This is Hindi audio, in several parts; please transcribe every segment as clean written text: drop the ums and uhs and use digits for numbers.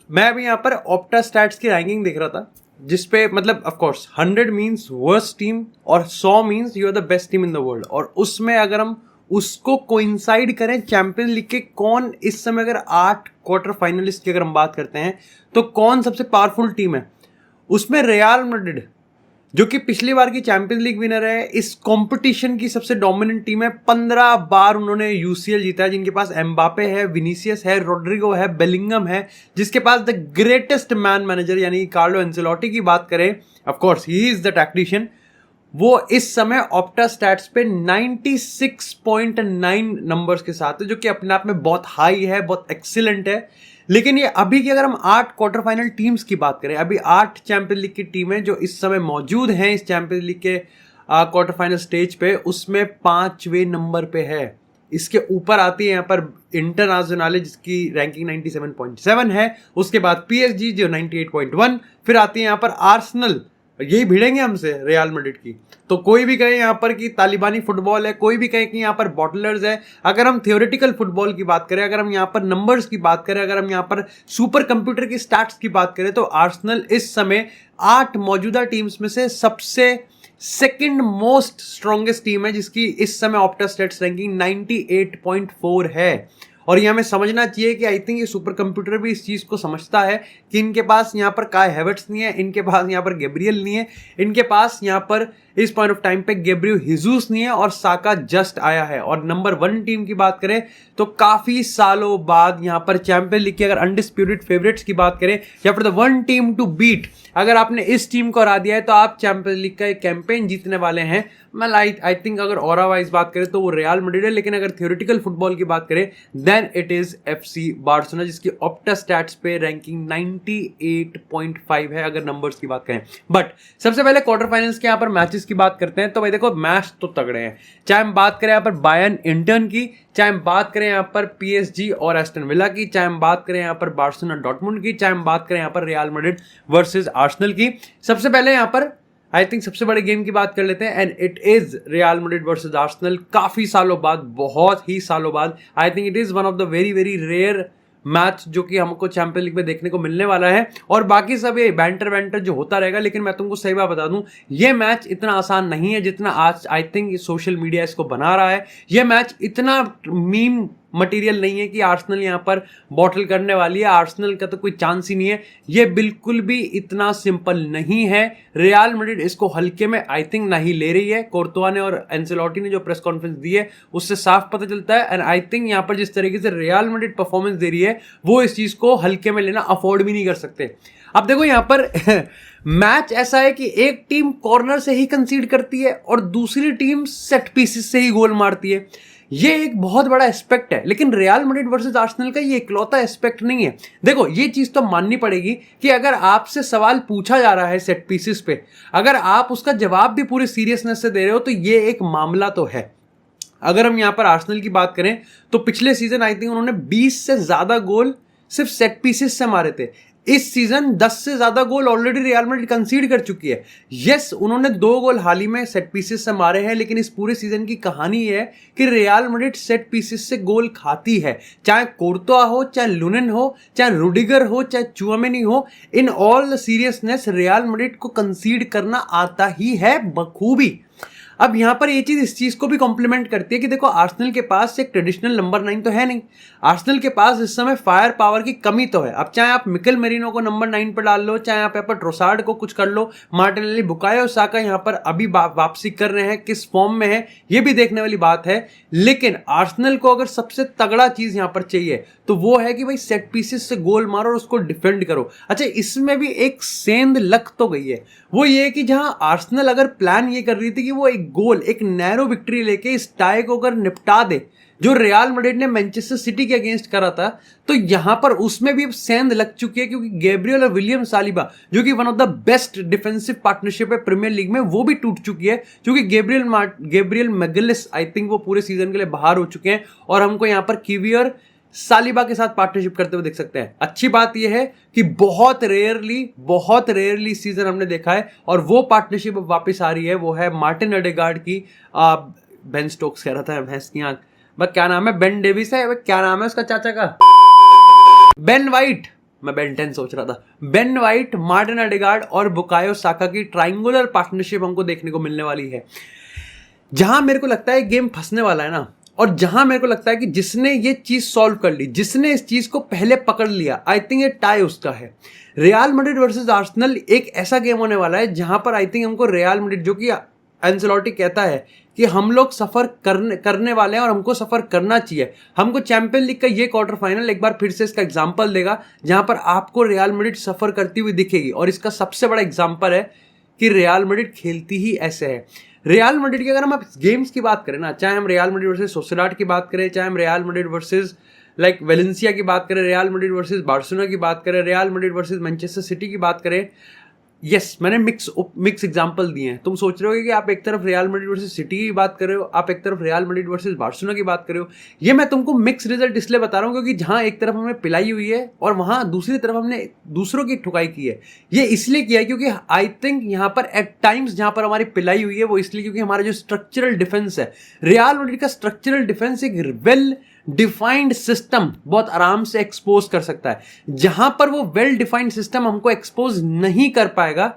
मैं अभी यहाँ पर ऑप्टा स्टैट्स की रैंकिंग देख रहा था, जिसपे मतलब of course 100 means worst team और 100 means you are the best team in the world. और उसमें अगर हम उसको कोइंसाइड करें चैंपियंस लीग के कौन इस समय, अगर 8 क्वार्टर फाइनलिस्ट की अगर हम बात करते हैं तो कौन सबसे पावरफुल टीम है, उसमें रियल मैड्रिड जो कि पिछली बार की चैंपियंस लीग विनर है, इस कंपटीशन की सबसे डोमिनेंट टीम है। 15 बार उन्होंने यूसीएल जीता है, जिनके पास एम्बापे है, विनीसियस है, रोड्रिगो है, बेलिंगम है, जिसके पास द ग्रेटेस्ट मैन मैनेजर यानी कार्लो एंसेलोटी की बात करें, of course he is the tactician. वो इस समय ऑप्टा स्टैट्स पे 96.9 नंबर्स के साथ है, जो कि अपने आप में बहुत हाई है, बहुत एक्सीलेंट है। लेकिन ये अभी की अगर हम 8 क्वार्टर फाइनल टीम्स की बात करें, अभी 8 चैंपियंस लीग की टीमें जो इस समय मौजूद हैं इस चैंपियंस लीग के क्वार्टर फाइनल स्टेज पे, उसमें 5वें नंबर पे है। इसके ऊपर आती है यहाँ पर इंटरनेशनल जिसकी रैंकिंग 97.7 है, उसके बाद पीएसजी जो 98.1, फिर आती है यहाँ पर आर्सेनल, यही भिड़ेंगे हमसे रियल मैड्रिड की। तो कोई भी कहे यहाँ पर कि तालिबानी फुटबॉल है, कोई भी कहे कि यहाँ पर बॉटलर्स है। अगर हम थियोरेटिकल फुटबॉल की बात करें, अगर हम यहाँ पर नंबर्स की बात करें, अगर हम यहाँ पर सुपर कंप्यूटर की स्टैट्स की बात करें, तो आर्सेनल इस समय 8 मौजूदा टीम्स में से सबसे सेकंड मोस्ट स्ट्रॉन्गेस्ट टीम है, जिसकी इस समय ऑप्टा स्टैट्स रैंकिंग 98.4 है। और ये हमें समझना चाहिए कि आई थिंक ये सुपर कंप्यूटर भी इस चीज को समझता है कि इनके पास यहाँ पर काय हैवर्ट्स नहीं है, इनके पास यहाँ पर गैब्रियल नहीं है, इनके पास यहाँ पर इस पॉइंट ऑफ टाइम पे गैब्रियल हिजूस नहीं है, और साका जस्ट आया है। और नंबर 1 टीम की बात करें तो काफी सालों बाद यहाँ पर चैंपियन लीग के अगर अनडिस्प्यूटेड फेवरेट्स की बात करें, या फिर द 1 टीम टू बीट, अगर आपने इस टीम को हरा दिया है तो आप चैंपियन लीग का एक कैंपेन जीतने वाले हैं। मैं आई थिंक अगर ऑरा वाइज बात करें तो वो रियल मैड्रिड है, लेकिन अगर थियोरेटिकल फुटबॉल की बात करें then it is FC Barcelona, जिसकी ऑप्टा स्टैट्स पे रैंकिंग 98.5 है अगर नंबर्स की बात करें। बट सबसे पहले क्वार्टर फाइनल्स के यहाँ पर मैचेस की बात करते हैं, तो भाई देखो मैच तो तगड़े हैं। चाहे हम बात करें यहाँ पर बायर्न इंटर्न की, चाहे हम बात करें यहाँ पर पीएसजी और एस्टन विला की, चाहे हम बात करें यहाँ पर बार्सिलोना डॉर्टमुंड की, चाहे हम बात करें यहाँ पर रियल मैड्रिड वर्सेस आर्सेनल की। सबसे पहले यहाँ पर आई थिंक सबसे बड़े गेम की बात कर लेते हैं, and it is Real Madrid versus Arsenal. काफी सालों बाद, बहुत ही सालों बाद, I think it is one of the very very rare match जो कि हमको चैंपियन लीग में देखने को मिलने वाला है। और बाकी सब ये बैंटर जो होता रहेगा, लेकिन मैं तुमको सही बात बता दूं, ये मैच इतना आसान नहीं है जितना आज आई थिंक सोशल मीडिया इसको बना रहा है। ये मैच इतना मीम मटेरियल नहीं है कि आर्सेनल यहाँ पर बॉटल करने वाली है, आर्सेनल का तो कोई चांस ही नहीं है। ये बिल्कुल भी इतना सिंपल नहीं है। रियल मैड्रिड इसको हल्के में आई थिंक नहीं ले रही है। कोर्तुआ ने और एंसेलोटी ने जो प्रेस कॉन्फ्रेंस दी है उससे साफ पता चलता है, एंड आई थिंक यहाँ पर जिस तरीके से रियल मैड्रिड परफॉर्मेंस दे रही है वो इस चीज को हल्के में लेना अफोर्ड भी नहीं कर सकते। अब देखो यहाँ पर मैच ऐसा है कि एक टीम कॉर्नर से ही कंसीड करती है और दूसरी टीम सेट पीसेस से ही गोल मारती है। ये एक बहुत बड़ा एस्पेक्ट है, लेकिन रियल मैड्रिड वर्सेस आर्सेनल का ये इकलौता एस्पेक्ट नहीं है। देखो ये चीज तो माननी पड़ेगी कि अगर आपसे सवाल पूछा जा रहा है सेट पीसेस पे, अगर आप उसका जवाब भी पूरे सीरियसनेस से दे रहे हो तो ये एक मामला तो है। अगर हम यहाँ पर आर्सेनल की बात करें तो पिछले सीजन आई थिंक उन्होंने 20 से ज्यादा गोल सिर्फ सेट पीसेस से मारे थे। इस सीजन 10 से ज्यादा गोल ऑलरेडी रियल मैड्रिड कंसीड कर चुकी है। यस, उन्होंने 2 गोल हाल ही में सेट पीसेस से मारे हैं, लेकिन इस पूरे सीजन की कहानी है कि रियल मैड्रिड सेट पीसेस से गोल खाती है। चाहे कोर्तुआ हो, चाहे लुनेन हो, चाहे रुडिगर हो, चाहे चुआमेनी हो, in all seriousness real Madrid को कंसीड करना आता ही है बखूबी। अब यहां पर ये चीज इस चीज को भी कॉम्प्लीमेंट करती है कि देखो आर्सेनल के पास एक ट्रेडिशनल नंबर 9 तो है नहीं। आर्सेनल के पास इस समय फायर पावर की कमी तो है। अब चाहे आप मिकेल मेरिनो को नंबर 9 पर डाल लो, चाहे आप यहाँ पर ट्रोसार्ड को कुछ कर लो, मार्टिनेली, बुकायो साका यहाँ पर अभी वापसी कर रहे हैं, किस फॉर्म में है ये भी देखने वाली बात है। लेकिन आर्सेनल को अगर सबसे तगड़ा चीज यहाँ पर चाहिए तो वो है कि भाई सेट पीसेस से गोल मारो और उसको डिफेंड करो। अच्छा, इसमें भी एक सेंध लग तो गई है, वो ये कि जहां आर्सेनल अगर प्लान ये कर रही थी कि वो एक गोल, एक नैरो विक्ट्री लेके इस टाई को अगर निपटा दे जो रियल मैड्रिड ने मैनचेस्टर सिटी के अगेंस्ट करा था, तो यहां पर उसमें भी अब सेंध लग चुकी है, क्योंकि गैब्रियल और विलियम सालिबा जो कि one of the best defensive partnership है प्रीमियर लीग में, वो भी टूट चुकी है, क्योंकि गैब्रियल मैगलिस आई थिंक वो पूरे सीजन के लिए बाहर हो चुके हैं और हमको यहां पर किवियर सालिबा के साथ पार्टनरशिप करते हुए देख सकते हैं। अच्छी बात यह है कि बहुत रेयरली सीजन हमने देखा है और वो पार्टनरशिप अब वापस आ रही है। वो है मार्टिन अडेगार्ड की, बेन स्टोक्स कह रहा था भैंस की आंख, क्या नाम है, बेन डेविस है, क्या नाम है उसका चाचा का, बेन वाइट, मैं बेन 10 सोच रहा था। बेन वाइट, मार्टिन अडेगार्ड और बुकायो साका की ट्राइंगुलर पार्टनरशिप हमको देखने को मिलने वाली है। जहां मेरे को लगता है गेम फंसने वाला है ना, और जहां मेरे को लगता है कि जिसने ये चीज सॉल्व कर ली, जिसने इस चीज को पहले पकड़ लिया, आई थिंक ये टाई उसका है। रियल मैड्रिड वर्सेस आर्सेनल एक ऐसा गेम होने वाला है जहां पर आई थिंक हमको रियल मैड्रिड, जो कि एंसेलोटी कहता है कि हम लोग सफर करने वाले हैं और हमको सफर करना चाहिए, हमको चैंपियन लीग का ये क्वार्टर फाइनल एक बार फिर से इसका एग्जांपल देगा जहां पर आपको रियल मैड्रिड सफर करती हुई दिखेगी। और इसका सबसे बड़ा एग्जांपल है कि रियल मैड्रिड खेलती ही ऐसे है। रियल मैड्रिड की अगर हम गेम्स की बात करें ना, चाहे हम रियल मैड्रिड वर्सेस सोसिएडाड की बात करें, चाहे हम रियल मैड्रिड वर्सेस वेलेंसिया की बात करें, रियल मैड्रिड वर्सेस बार्सिलोना की बात करें, real Madrid versus Manchester city की बात करें, यस मैंने मिक्स एग्जांपल दिए हैं। तुम सोच रहे हो कि आप एक तरफ रियल मैड्रिड वर्सेस सिटी की बात कर रहे हो, आप एक तरफ रियल मैड्रिड वर्सेस बार्सिलोना की बात कर रहे हो। ये मैं तुमको मिक्स रिजल्ट इसलिए बता रहा हूँ क्योंकि जहां एक तरफ हमें पिलाई हुई है और वहां दूसरी तरफ हमने दूसरों की ठुकाई की है। ये इसलिए किया है क्योंकि आई थिंक यहाँ पर एट टाइम्स जहां पर हमारी पिलाई हुई है वो इसलिए क्योंकि हमारा जो स्ट्रक्चरल डिफेंस है, रियल मैड्रिड का स्ट्रक्चरल डिफेंस एक वेल डिफाइंड सिस्टम बहुत आराम से एक्सपोज कर सकता है। जहां पर वो वेल डिफाइंड सिस्टम हमको एक्सपोज नहीं कर पाएगा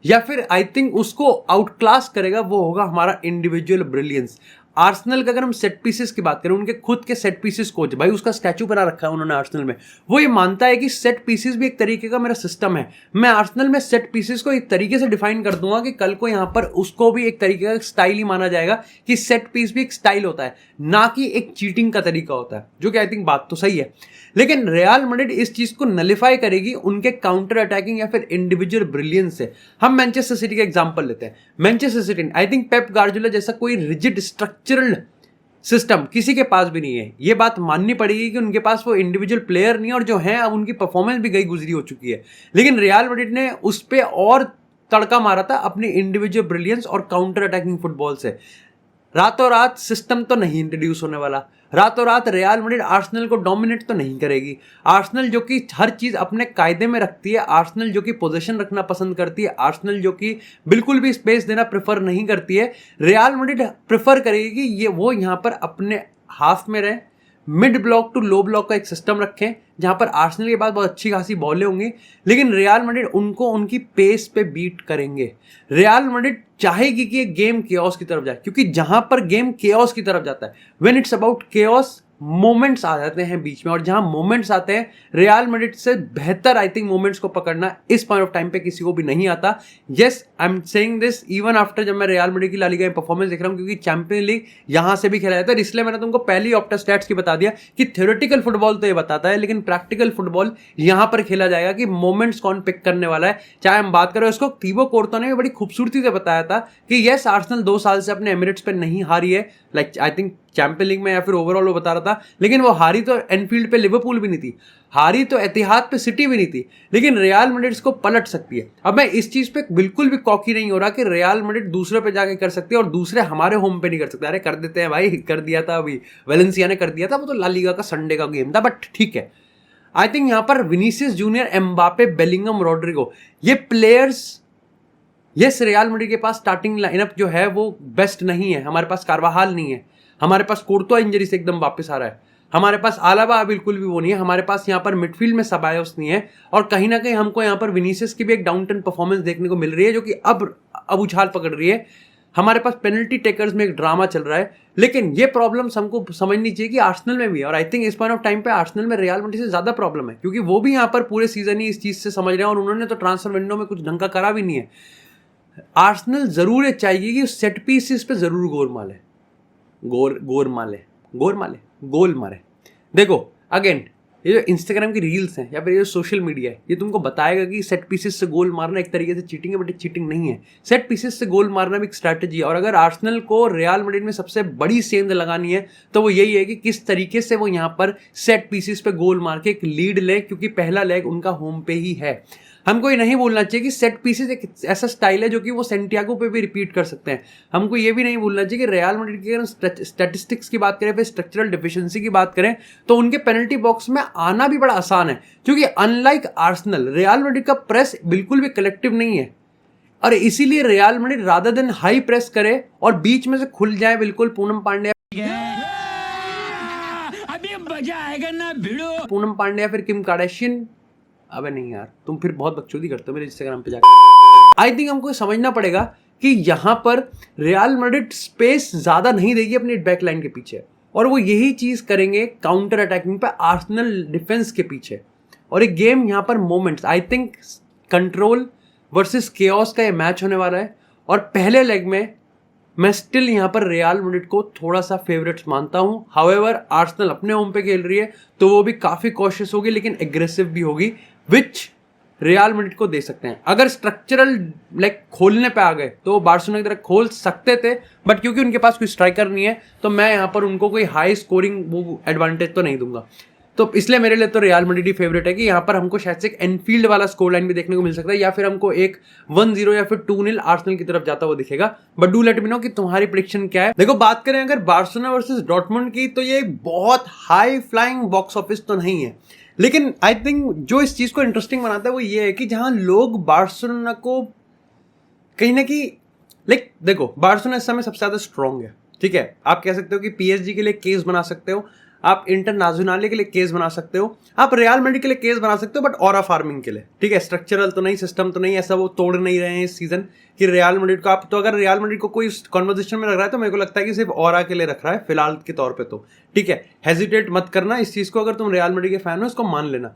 या फिर आई थिंक उसको आउटक्लास करेगा, वो होगा हमारा इंडिविजुअल ब्रिलियंस। आर्सेनल का अगर हम सेट पीसेस की बात करें, उनके खुद के सेट पीसेस कोच, भाई उसका स्टैचू बना रखा है उन्होंने आर्सेनल में, वो ये मानता है कि सेट पीसेस भी एक तरीके का मेरा सिस्टम है। मैं आर्सेनल में सेट पीसेस को एक तरीके से डिफाइन कर दूंगा कि कल को यहां पर उसको भी एक तरीके का स्टाइल ही माना जाएगा कि सेट पीस भी एक स्टाइल होता है, ना कि एक चीटिंग का तरीका होता है, जो कि आई थिंक बात तो सही है। लेकिन रियल मैड्रिड इस चीज को नलिफाई करेगी उनके काउंटर अटैकिंग या फिर इंडिविजुअल ब्रिलियंस से। हम मैनचेस्टर सिटी का एग्जांपल लेते हैं। Manchester city, I think Pep Guardiola जैसा कोई रिजिड स्ट्रक्चरल सिस्टम किसी के पास भी नहीं है। ये बात माननी पड़ेगी कि उनके पास वो इंडिविजुअल प्लेयर नहीं है, और जो है अब उनकी परफॉर्मेंस भी गई गुजरी हो चुकी है। लेकिन रियल मैड्रिड ने उस पर और तड़का मारा था अपनी इंडिविजुअल ब्रिलियंस और काउंटर अटैकिंग फुटबॉल से। रातों रात सिस्टम तो नहीं इंट्रोड्यूस होने वाला, रातों रात रियल मैड्रिड आर्सेनल को डोमिनेट तो नहीं करेगी। आर्सेनल जो कि हर चीज अपने कायदे में रखती है, आर्सेनल जो कि पोजीशन रखना पसंद करती है, आर्सेनल जो कि बिल्कुल भी स्पेस देना प्रेफर नहीं करती है, रियल मैड्रिड प्रेफर करेगी कि ये वो यहाँ पर अपने हाफ में रहे, mid block to low block का एक सिस्टम रखें जहां पर आर्सेनल के पास बहुत अच्छी खासी बॉलें होंगी, लेकिन रियल मैड्रिड उनको उनकी पेस पे बीट करेंगे। रियल मैड्रिड चाहेगी कि ये गेम केओस की तरफ जाए, क्योंकि जहां पर गेम केओस की तरफ जाता है, when it's about chaos, moments आ जाते हैं बीच में, और जहां मोमेंट्स आते हैं रियल मैड्रिड से बेहतर आई थिंक मोमेंट्स को पकड़ना इस पॉइंट ऑफ टाइम पे किसी को भी नहीं आता। Yes, I am saying this even after जब मैं रियल मैड्रिड की ला लीगा में परफॉर्मेंस देख रहा हूं, क्योंकि चैंपियन लीग यहां से भी खेला जाता है। इसलिए मैंने तुमको पहले ही ऑप्टा स्टैट्स की बता दिया कि थ्योरेटिकल फुटबॉल तो ये बताता है, लेकिन प्रैक्टिकल फुटबॉल यहां पर खेला जाएगा कि मोमेंट्स कौन पिक करने वाला है। चाहे हम बात करें, उसको थीबो कोर्तो ने भी बड़ी खूबसूरती से बताया था कि यस, आर्सेनल 2 साल से अपने एमिरेट्स पे नहीं हारी है, like I think champion league में या फिर ओवरऑल वो बता रहा था, लेकिन वो हारी तो एनफील्ड पे लिवरपूल भी नहीं थी, हारी तो एतिहाद पे सिटी भी नहीं थी, लेकिन रियल मैड्रिड इसको पलट सकती है। अब मैं इस चीज पे बिल्कुल भी कॉकी नहीं हो रहा कि रियल मैड्रिड दूसरे पे जाके कर सकती है और दूसरे हमारे होम पे नहीं कर सकते। अरे कर देते हैं भाई, कर दिया था अभी वेलेंसिया ने कर दिया था, वो तो ला लीगा का संडे का गेम था, बट ठीक है। आई थिंक यहाँ पर Vinicius Junior, Mbappe, Bellingham, Rodrygo, ये प्लेयर्स, यस रियल मैड्रिड के पास स्टार्टिंग लाइनअप जो है वो बेस्ट नहीं है। हमारे पास कार्वाहाल नहीं है, हमारे पास कोर्तोआ इंजरी से एकदम वापस आ रहा है, हमारे पास आलाबा बिल्कुल भी वो नहीं है, हमारे पास यहाँ पर मिडफील्ड में सबायोस नहीं है, और कहीं ना कहीं हमको यहाँ पर विनीसियस की भी एक डाउन टर्न परफॉर्मेंस देखने को मिल रही है जो कि अब उछाल पकड़ रही है। हमारे पास पेनल्टी टेकर्स में एक ड्रामा चल रहा है, लेकिन ये प्रॉब्लम्स हमको समझनी चाहिए कि आर्सेनल में भी है, और आई थिंक इस पॉइंट ऑफ टाइम पे आर्सेनल में रियल मैड्रिड से ज्यादा प्रॉब्लम है, क्योंकि वो भी यहाँ पर पूरे सीजन ही इस चीज से समझ रहे हैं और उन्होंने तो ट्रांसफर विंडो में कुछ ढंग का करा भी नहीं है। आर्सेनल जरूर ये चाहिए कि सेट पीसेस पे जरूर गोल मारे। देखो अगेन, ये जो इंस्टाग्राम की रील्स हैं या फिर ये जो सोशल मीडिया है, ये तुमको बताएगा कि सेट पीसेस से गोल मारना एक तरीके से चीटिंग है, बट चीटिंग नहीं है। सेट पीसेस से गोल मारना भी एक स्ट्रैटेजी है, और अगर आर्सेनल को रियल मैड्रिड में सबसे बड़ी सेंध लगानी है तो वो यही है कि किस तरीके से वो यहाँ पर सेट पीसेस पे गोल मार के एक लीड ले, क्योंकि पहला लेग उनका होम पे ही है। हमको ये नहीं बोलना चाहिए कि सेट पीसेस एक ऐसा स्टाइल है जो कि वो सेंटियागो पे भी रिपीट कर सकते हैं। हमको ये भी नहीं बोलना चाहिए कि रियल मैड्रिड की अगर स्टैटिस्टिक्स की बात करें, फिर स्ट्रक्चरल डिफिशिएंसी की बात करें, तो उनके पेनल्टी बॉक्स में आना भी बड़ा आसान है, क्योंकि अनलाइक आर्सेनल, रियल मैड्रिड का प्रेस बिल्कुल भी कलेक्टिव नहीं है, और इसीलिए real Madrid rather than high press करे और बीच में से खुल जाए बिल्कुल पूनम पांड्या, अभी मजा आएगा ना भिड़ो, पूनम पांड्या फिर किम कार्दाशियन अबे नहीं यार, तुम फिर बहुत बकचोदी करते हो मेरे इंस्टाग्राम पे जाकर। आई थिंक हमको समझना पड़ेगा कि यहाँ पर रियल मैड्रिड स्पेस ज़्यादा नहीं देगी अपनी बैक लाइन के पीछे, और वो यही चीज़ करेंगे काउंटर अटैकिंग पे आर्सेनल डिफेंस के पीछे। और एक गेम यहाँ पर moments, I think control versus chaos का ये मैच होने वाला है। और पहले लेग में मैं स्टिल यहाँ पर रियल मैड्रिड को थोड़ा सा फेवरेट्स मानता हूँ। हाउएवर आर्सेनल अपने होम पे खेल रही है तो वो भी काफ़ी कॉशियस होगी लेकिन एग्रेसिव भी होगी, विच रियल मैड्रिड को दे सकते हैं। अगर स्ट्रक्चरल लाइक खोलने पे आ गए तो बार्सिलोना की तरह खोल सकते थे, बट क्योंकि उनके पास कोई स्ट्राइकर नहीं है तो मैं यहाँ पर उनको कोई हाई स्कोरिंग वो एडवांटेज तो नहीं दूंगा। तो इसलिए मेरे लिए तो रियल मैड्रिड ही फेवरेट है कि यहाँ पर हमको शायद से एक एनफील्ड वाला स्कोर लाइन भी देखने को मिल सकता है, या फिर हमको एक 1-0 या फिर 2-0 आर्सेनल की तरफ जाता हुआ दिखेगा। But do let me know कि तुम्हारी प्रेडिक्शन क्या है। देखो, बात करें अगर बार्सिलोना वर्सेस डॉर्टमुंड की, तो ये बहुत हाई फ्लाइंग बॉक्स ऑफिस तो नहीं है, लेकिन आई थिंक जो इस चीज को इंटरेस्टिंग बनाता है वो ये है कि जहां लोग बार्सिलोना को कहीं ना कहीं लाइक, देखो बार्सिलोना इस समय सबसे ज्यादा स्ट्रांग है, ठीक है। आप कह सकते हो कि पीएसजी के लिए केस बना सकते हो, आप इंटरनेशनल के लिए केस बना सकते हो, आप रियल मैड्रिड के लिए केस बना सकते हो, बट ऑरा फार्मिंग के लिए, ठीक है। स्ट्रक्चरल तो नहीं, सिस्टम तो नहीं, ऐसा वो तोड़ नहीं रहे हैं इस सीजन कि रियल मैड्रिड को आप, तो अगर रियल मैड्रिड को कोई कॉन्वर्जेशन में रख रहा है तो मेरे को लगता है कि सिर्फ ऑरा के लिए रख रहा है फिलहाल के तौर पे, तो ठीक है। हेजिटेट मत करना इस चीज को, अगर तुम रियल मैड्रिड के फैन हो इसको मान लेना।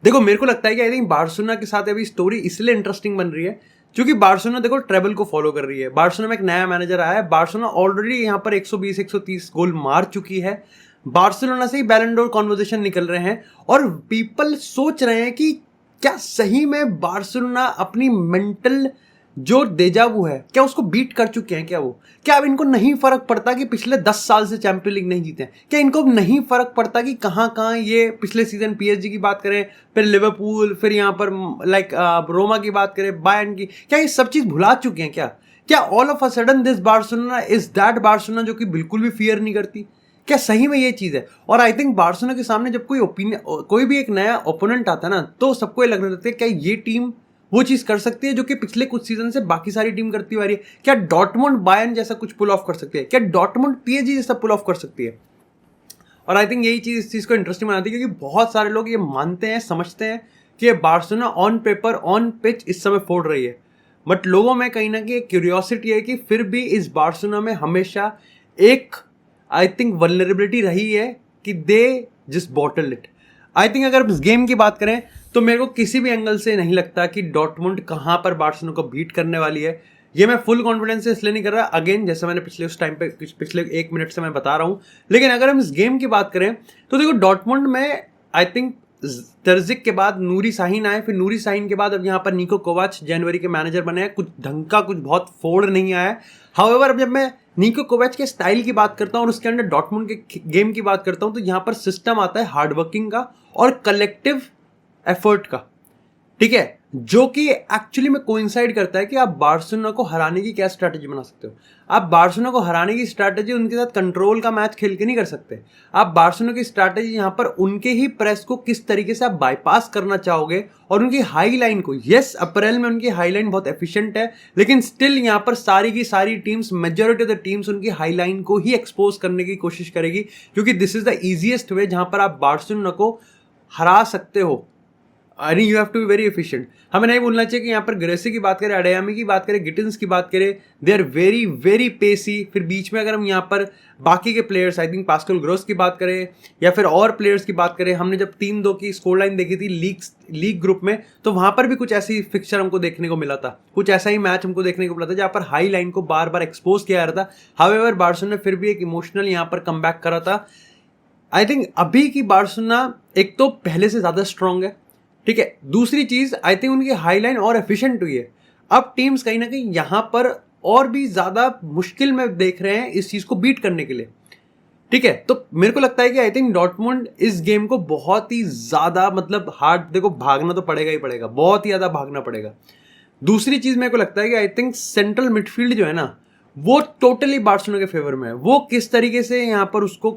देखो, मेरे को लगता है कि आई थिंक बार्सिलोना के साथ अभी स्टोरी इसलिए इंटरेस्टिंग बन रही है क्योंकि बार्सिलोना देखो ट्रेबल को फॉलो कर रही है। बार्सिलोना में एक नया मैनेजर आया है, बार्सिलोना ऑलरेडी यहाँ पर 120-130 गोल मार चुकी है, बार्सिलोना से ही बैलन डोर कॉन्वर्सेशन निकल रहे हैं, और पीपल सोच रहे हैं कि क्या सही में बार्सिलोना अपनी मेंटल जो डेजावू है क्या उसको बीट कर चुके हैं, क्या अब इनको नहीं फर्क पड़ता कि पिछले 10 साल से चैंपियन लीग नहीं जीते हैं, क्या इनको नहीं फर्क पड़ता कि कहाँ ये पिछले सीजन पीएसजी की बात करें, फिर लिवरपूल, फिर यहाँ पर लाइक रोमा की बात करें, बायर्न की, क्या ये सब चीज भुला चुके हैं? क्या all of a sudden this Barcelona is that Barcelona जो कि बिल्कुल भी फियर नहीं करती? क्या सही में ये चीज है? और आई थिंक बार्सिलोना के सामने जब कोई भी एक नया ओपोनेंट आता है ना, तो सबको ये लगने लगता है क्या ये टीम वो चीज कर सकती है जो कि पिछले कुछ सीजन से बाकी सारी टीम करती हुई आ रही है? क्या डॉर्टमुंड बायर्न जैसा कुछ पुल ऑफ कर सकती है? क्या डॉर्टमुंड पीएसजी जैसा पुल ऑफ कर सकती है? और आई थिंक यही चीज इस चीज को इंटरेस्टिंग बनाती है क्योंकि बहुत सारे लोग ये मानते हैं, समझते हैं कि ये Barcelona on paper on pitch इस समय फोड़ रही है, बट लोगों में कहीं ना कहीं क्यूरियोसिटी है कि फिर भी इस बार्सिलोना में हमेशा एक आई थिंक वल्नरेबिलिटी रही है कि they just bottle it. I think अगर इस गेम की बात करें तो मेरे को किसी भी एंगल से नहीं लगता कि डॉर्टमुंड कहाँ पर बार्सिलोना को बीट करने वाली है। ये मैं फुल कॉन्फिडेंस से इसलिए नहीं कर रहा, अगेन जैसे मैंने पिछले उस टाइम पे पिछले 1 मिनट से मैं बता रहा हूँ, लेकिन अगर हम इस गेम की बात करें तो देखो डॉर्टमुंड में आई थिंक तर्जिक के बाद नूरी साहिन आए, फिर नूरी साहिन के बाद अब यहाँ पर निको कोवाच जनवरी के मैनेजर बने हैं, कुछ ढंग का कुछ बहुत फोड़ नहीं आया है। हाउएवर अब जब मैं निको कोवाच के स्टाइल की बात करता हूँ और उसके अंदर डॉर्टमुंड के गेम की बात करता हूँ तो यहाँ पर सिस्टम आता है हार्डवर्किंग का और कलेक्टिव एफर्ट का, ठीक है, जो कि एक्चुअली में कोइंसाइड करता है कि आप बार्सिलोना को हराने की क्या स्ट्रैटेजी बना सकते हो। आप बार्सिलोना को हराने की स्ट्रैटेजी उनके साथ कंट्रोल का मैच खेल के नहीं कर सकते। आप बार्सिलोना की स्ट्रैटेजी यहाँ पर उनके ही प्रेस को किस तरीके से आप बाईपास करना चाहोगे और उनकी हाई लाइन को, यस अप्रैल में उनकी हाई लाइन बहुत एफिशिएंट है, लेकिन स्टिल यहाँ पर सारी की सारी teams, majority of the teams उनकी हाई लाइन को ही एक्सपोज करने की कोशिश करेगी क्योंकि this is the easiest way जहां पर आप बार्सिलोना को हरा सकते हो। I mean you have to be very efficient. हमें नहीं बोलना चाहिए कि यहाँ पर ग्रेसी की बात करें, अडेयामी की बात करें, गिटिन्स की बात करें, they are very very pacey. फिर बीच में अगर हम यहाँ पर बाकी के players, I think Pascal Gross की बात करें या फिर और प्लेयर्स की बात करें, हमने जब 3-2 की स्कोर लाइन देखी थी लीग ग्रुप में तो वहां पर भी कुछ ऐसी फिक्चर हमको देखने को मिला था, कुछ ऐसा ही मैच हमको देखने को मिला था जहाँ पर हाई लाइन को बार बार एक्सपोज किया जा रहा था। हाउएवर बार्सिलोना ने फिर भी एक इमोशनल यहाँ पर कमबैक करा था। आई थिंक अभी की बार्सिलोना एक तो पहले से ज्यादा स्ट्रांग है, ठीक है। दूसरी चीज आई थिंक उनकी हाई लाइन और एफिशिएंट हुई है। अब टीम्स कहीं ना कहीं यहां पर और भी ज्यादा मुश्किल में देख रहे हैं इस चीज को बीट करने के लिए, ठीक है। तो मेरे को लगता है कि आई थिंक डॉर्टमुंड इस गेम को बहुत ही ज्यादा मतलब हार्ड, देखो भागना तो पड़ेगा ही पड़ेगा, बहुत ही ज्यादा भागना पड़ेगा। दूसरी चीज मेरे को लगता है कि आई थिंक सेंट्रल मिडफील्ड जो है ना वो टोटली बार्सिलोना के फेवर में है। वो किस तरीके से यहाँ पर उसको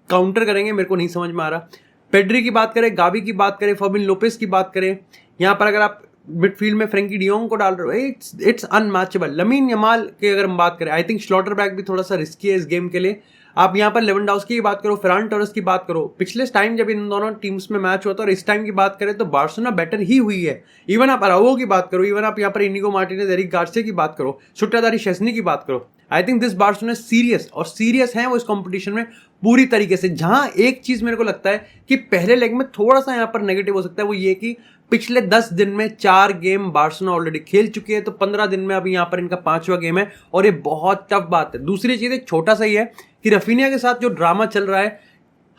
काउंटर करेंगे मेरे को नहीं समझ में आ रहा। पेड्री की बात करें, गावी की बात करें, फर्मिन लोपेस की बात करें, यहाँ पर अगर आप मिडफील्ड में फ्रेंकी डियोंग को डाल रहे हो, इट्स अनमैचेबल। लमीन यमाल की अगर हम बात करें, आई थिंक स्लॉटरबैक भी थोड़ा सा रिस्की है इस गेम के लिए। आप यहाँ पर लेवेंडोव्स्की की बात करो, फेरान टोरेस की बात करो, पिछले टाइम जब इन दोनों टीम्स में मैच हुआ था और इस टाइम की बात करें तो बार्सिलोना बेटर ही हुई है। इवन आप अराउगो की बात करो, इवन आप यहाँ पर इनिगो मार्टिनेज, एरिक गार्सिया की बात करो, सूत्रधारी शेस्नी की बात करो, I think this Barcelona serious, और सीरियस है वो इस कंपटीशन में पूरी तरीके से। जहां एक चीज मेरे को लगता है कि पहले लेग में थोड़ा सा यहां पर नेगेटिव हो सकता है, वो ये कि पिछले 10 दिन में 4 गेम बार्सिलोना ऑलरेडी खेल चुकी है, तो 15 दिन में अभी यहां पर इनका 5वां गेम है, और ये बहुत टफ बात है। दूसरी चीज एक छोटा सा ही है कि रफीनिया के साथ जो ड्रामा चल रहा है,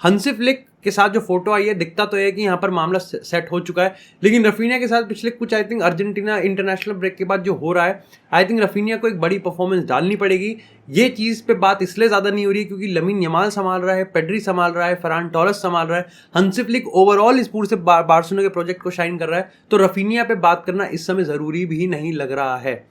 हंसी फ्लिक के साथ जो फोटो आई है, दिखता तो है कि यहाँ पर मामला सेट हो चुका है, लेकिन रफीनिया के साथ पिछले कुछ I think Argentina international break के बाद जो हो रहा है, आई थिंक रफीनिया को एक बड़ी परफॉर्मेंस डालनी पड़ेगी। ये चीज़ पे बात इसलिए ज़्यादा नहीं हो रही है क्योंकि लमीन यमाल संभाल रहा है, पेड्री संभाल रहा है, फरान टोरेस संभाल रहा है, हंसी फ्लिक ओवरऑल इस पूरे से बार्सिलोना के प्रोजेक्ट को शाइन कर रहा है, तो रफीनिया पे बात करना इस समय ज़रूरी भी नहीं लग रहा है।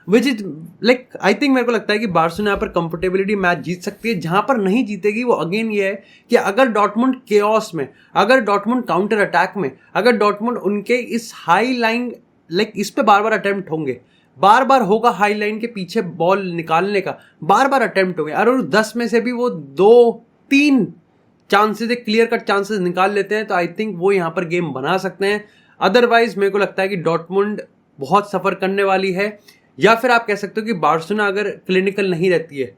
Which is like I think मेरे को लगता है कि बार्सिलोना यहाँ पर कंफर्टेबिलिटी मैच जीत सकती है। जहां पर नहीं जीतेगी वो अगेन ये है कि अगर डॉर्टमुंड केओस में, अगर डॉर्टमुंड काउंटर अटैक में, अगर डॉर्टमुंड उनके इस हाई लाइन लाइक इस पे बार बार अटेम्प्ट होंगे, बार बार होगा हाई लाइन के पीछे बॉल निकालने का, बार बार अटेम्प्ट होंगे, और 10 में से भी वो 2-3 चांसेस, क्लियर कट चांसेस निकाल लेते हैं, तो आई थिंक वो यहाँ पर गेम बना सकते हैं। अदरवाइज मेरे को लगता है कि डॉर्टमुंड बहुत सफर करने वाली है, या फिर आप कह सकते हो कि बार्सिलोना अगर क्लिनिकल नहीं रहती है,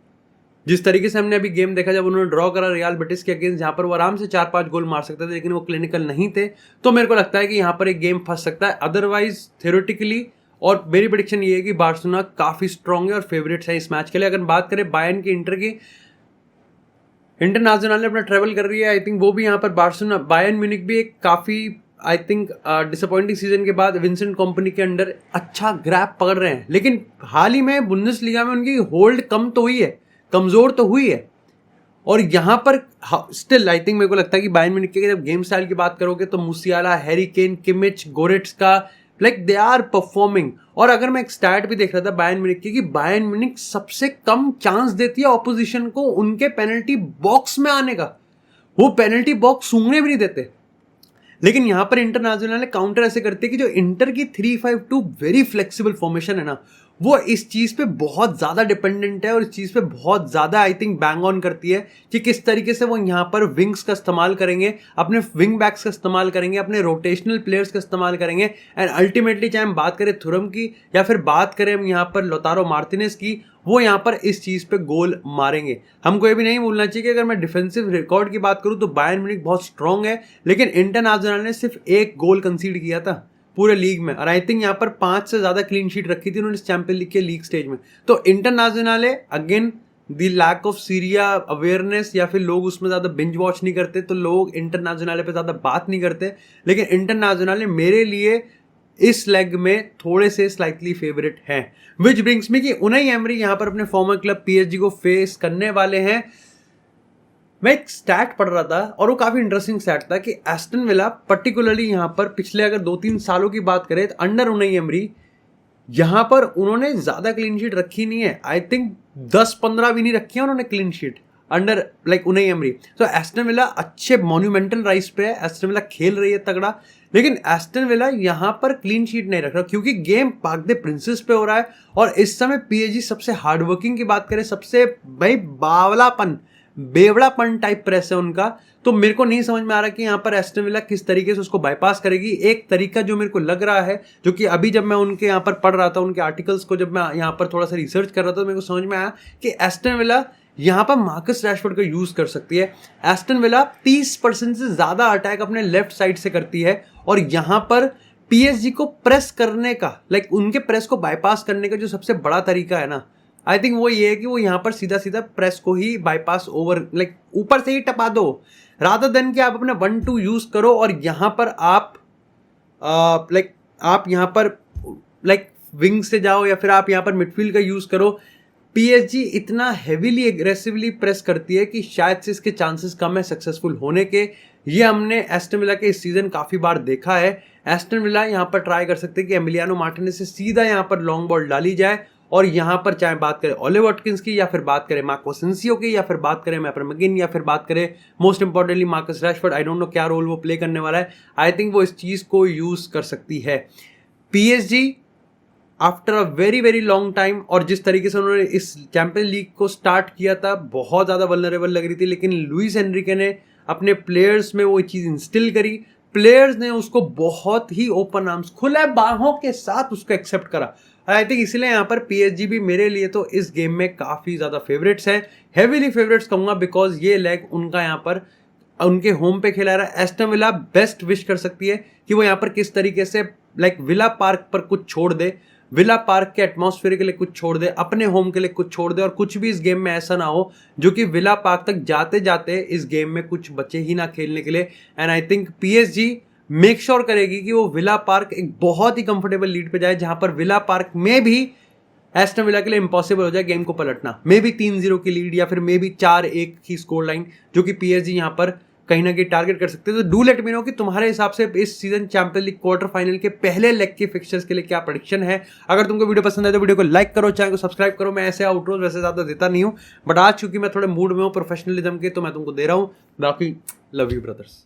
जिस तरीके से हमने अभी गेम देखा जब उन्होंने ड्रॉ करा रियल बेटिस के अगेंस्ट, जहां पर वो आराम से 4-5 गोल मार सकते थे, लेकिन वो क्लिनिकल नहीं थे, तो मेरे को लगता है कि यहां पर एक गेम फंस सकता है। अदरवाइज थ्योरेटिकली, और मेरी प्रेडिक्शन ये है कि बार्सिलोना काफी स्ट्रॉन्ग है और फेवरेट्स है इस मैच के लिए। अगर बात करें बायर्न की, इंटर की, इंटरनेशनल अपना ट्रेवल कर रही है, आई थिंक वो भी यहाँ पर बार्सिलोना, बायर्न म्यूनिख भी एक काफी आई थिंक डिसअपॉइंटिंग सीजन के बाद विंसेंट कंपनी के अंडर अच्छा ग्रैप पकड़ रहे हैं, लेकिन हाल ही में बुंदेसलीगा में उनकी होल्ड कम तो हुई है, कमजोर तो हुई है, और यहां पर स्टिल आई थिंक मेरे को लगता है कि बायर्न म्यूनिख के जब गेम स्टाइल की बात करोगे तो Musiala, Harry Kane, Kimmich, Goretzka, like they are performing. और अगर मैं एक स्टैट भी देख रहा था बायर्न म्यूनिख की, कि बायर्न म्यूनिख सबसे कम चांस देती है ऑपोजिशन को उनके पेनल्टी बॉक्स में आने का, वो पेनल्टी बॉक्स सूंघने भी नहीं देते। लेकिन यहां पर इंटरनेशनल ने काउंटर ऐसे करते हैं कि जो इंटर की 3-5-2 वेरी फ्लेक्सिबल फॉर्मेशन है ना, वो इस चीज पे बहुत ज्यादा डिपेंडेंट है, और इस चीज पे बहुत ज्यादा आई थिंक बैंग ऑन करती है कि किस तरीके से वो यहाँ पर विंग्स का इस्तेमाल करेंगे, अपने विंग बैक्स का इस्तेमाल करेंगे, अपने रोटेशनल प्लेयर्स का इस्तेमाल करेंगे, एंड अल्टीमेटली चाहे हम बात करें थुरम की या फिर बात करें हम यहाँ पर लोतारो मार्टिनेज की, वो यहाँ पर इस चीज पे गोल मारेंगे। हमको ये भी नहीं भूलना चाहिए कि अगर मैं डिफेंसिव रिकॉर्ड की बात करूं तो बायर्न म्यूनिख बहुत स्ट्रांग है, लेकिन इंटरनेशनल ने सिर्फ 1 गोल कंसीड किया था पूरे लीग में, और आई थिंक यहाँ पर 5 से ज्यादा क्लीन शीट रखी थी उन्होंने इस चैंपियन लीग के लीग स्टेज में। तो international again the lack of Syria awareness, या फिर लोग उसमें ज्यादा बिंज वॉच नहीं करते, तो लोग इंटरनेशनल पे ज्यादा बात नहीं करते, लेकिन इंटरनेशनल मेरे लिए इस लेग में थोड़े से स्लाइटली फेवरेट हैं। विच ब्रिंग्स मी कि उनाई एमरी यहां पर अपने फॉर्मर क्लब पीएसजी को फेस करने वाले हैं। मैं एक स्टैट पढ़ रहा था और वो काफी इंटरेस्टिंग स्टैट था कि एस्टन विला पर्टिकुलरली यहां पर पिछले अगर 2-3 सालों की बात करें तो अंडर उनाई एमरी यहां पर उन्होंने ज्यादा क्लीन शीट रखी नहीं है, आई थिंक 10-15 भी नहीं रखी है उन्होंने clean sheet under like Unai emery. तो एस्टन विला अच्छे मॉन्यूमेंटल राइस पे है, एस्टन विला खेल रही है तगड़ा, लेकिन एस्टन विला यहां पर क्लीन शीट नहीं रख रहा क्योंकि गेम पार्क दे प्रिंसेस पे हो रहा है, और इस समय पीएसजी सबसे हार्डवर्किंग की बात करें, सबसे भाई बावलापन बेवड़ापन टाइप प्रेस है उनका, तो मेरे को नहीं समझ में आ रहा कि यहाँ पर एस्टन विला किस तरीके से उसको बाईपास करेगी। एक तरीका जो मेरे को लग रहा है, जो कि अभी जब मैं उनके यहाँ पर पढ़ रहा था, उनके आर्टिकल्स को जब मैं यहाँ पर थोड़ा सा रिसर्च कर रहा था, तो मेरे को समझ में आया कि एस्टन विला यहाँ पर मार्कस रैशफोर्ड का यूज कर सकती है। एस्टन विला 30% से ज्यादा अटैक अपने लेफ्ट साइड से करती है, और यहाँ पर पीएसजी को प्रेस करने का लाइक उनके प्रेस को बाईपास करने का जो सबसे बड़ा तरीका है ना, आई थिंक वो ये है कि वो यहाँ पर सीधा सीधा प्रेस को ही बाईपास ओवर लाइक ऊपर से ही टपा दो, रादर देन कि आप अपने 1-2 यूज करो, और यहाँ पर आप आप यहाँ पर लाइक विंग से जाओ, या फिर आप यहाँ पर मिडफील्ड का यूज करो। पीएसजी इतना हेवीली एग्रेसिवली प्रेस करती है कि शायद से इसके चांसेस कम है सक्सेसफुल होने के। ये हमने एस्टन विला के इस सीजन काफी बार देखा है। एस्टन विला यहाँ पर ट्राई कर सकते हैं कि एमिलियानो मार्टिनेज से सीधा यहाँ पर लॉन्ग बॉल डाली जाए, और यहाँ पर चाहे बात करें ओले वाटकिंस की, या फिर बात करें मार्को असेंसियो की, या फिर बात करें मैपर मैगिन, या फिर बात करें most importantly Marcus Rashford, I don't know क्या रोल वो प्ले करने वाला है। आई थिंक वो इस चीज को यूज कर सकती है। PSG after a very very long time, और जिस तरीके से उन्होंने इस चैंपियंस लीग को स्टार्ट किया था बहुत ज़्यादा वल्नरेबल लग रही थी, लेकिन लुइस एनरिके ने अपने प्लेयर्स में वो चीज़ इंस्टिल करी, प्लेयर्स ने उसको बहुत ही ओपन आर्म्स, खुले बाहों के साथ उसको एक्सेप्ट करा। आई थिंक इसलिए यहाँ पर पीएसजी भी मेरे लिए तो इस गेम में काफ़ी ज़्यादा फेवरेट्स हैं, हेवीली फेवरेट्स कहूँगा, बिकॉज ये लेग उनका यहाँ पर उनके होम पे खेला रहा है। एस्टन विला बेस्ट विश कर सकती है कि वो यहाँ पर किस तरीके से लाइक विला पार्क पर कुछ छोड़ दे, विला पार्क के एटमॉस्फेयर के लिए कुछ छोड़ दे, अपने होम के लिए कुछ छोड़ दे, और कुछ भी इस गेम में ऐसा ना हो जो कि विला पार्क तक जाते जाते इस गेम में कुछ बचे ही ना खेलने के लिए। And I think PSG make sure करेगी कि वो विला पार्क एक बहुत ही कंफर्टेबल लीड पे जाए, जहां पर विला पार्क में भी एस्टन विला के लिए इंपॉसिबल हो जाए गेम को पलटना, मे बी 3-0 की लीड या फिर मे बी 4-1 की स्कोर लाइन, जो कि पीएसजी यहां पर कहीं ना कहीं टारगेट कर सकते हैं। तो डू लेट मी नो कि तुम्हारे हिसाब से इस season champions league quarter final के पहले लेग के फिक्चर्स के लिए क्या प्रेडिक्शन है। अगर तुमको वीडियो पसंद है तो वीडियो को लाइक करो, चैनल को सब्सक्राइब करो। मैं ऐसे आउटरोज वैसे ज्यादा देता नहीं हूं, बट आज चूंकि मैं थोड़े मूड में हूं प्रोफेशनलिज्म के, तो मैं तुमको दे रहा हूं। बाकी लव यू ब्रदर्स।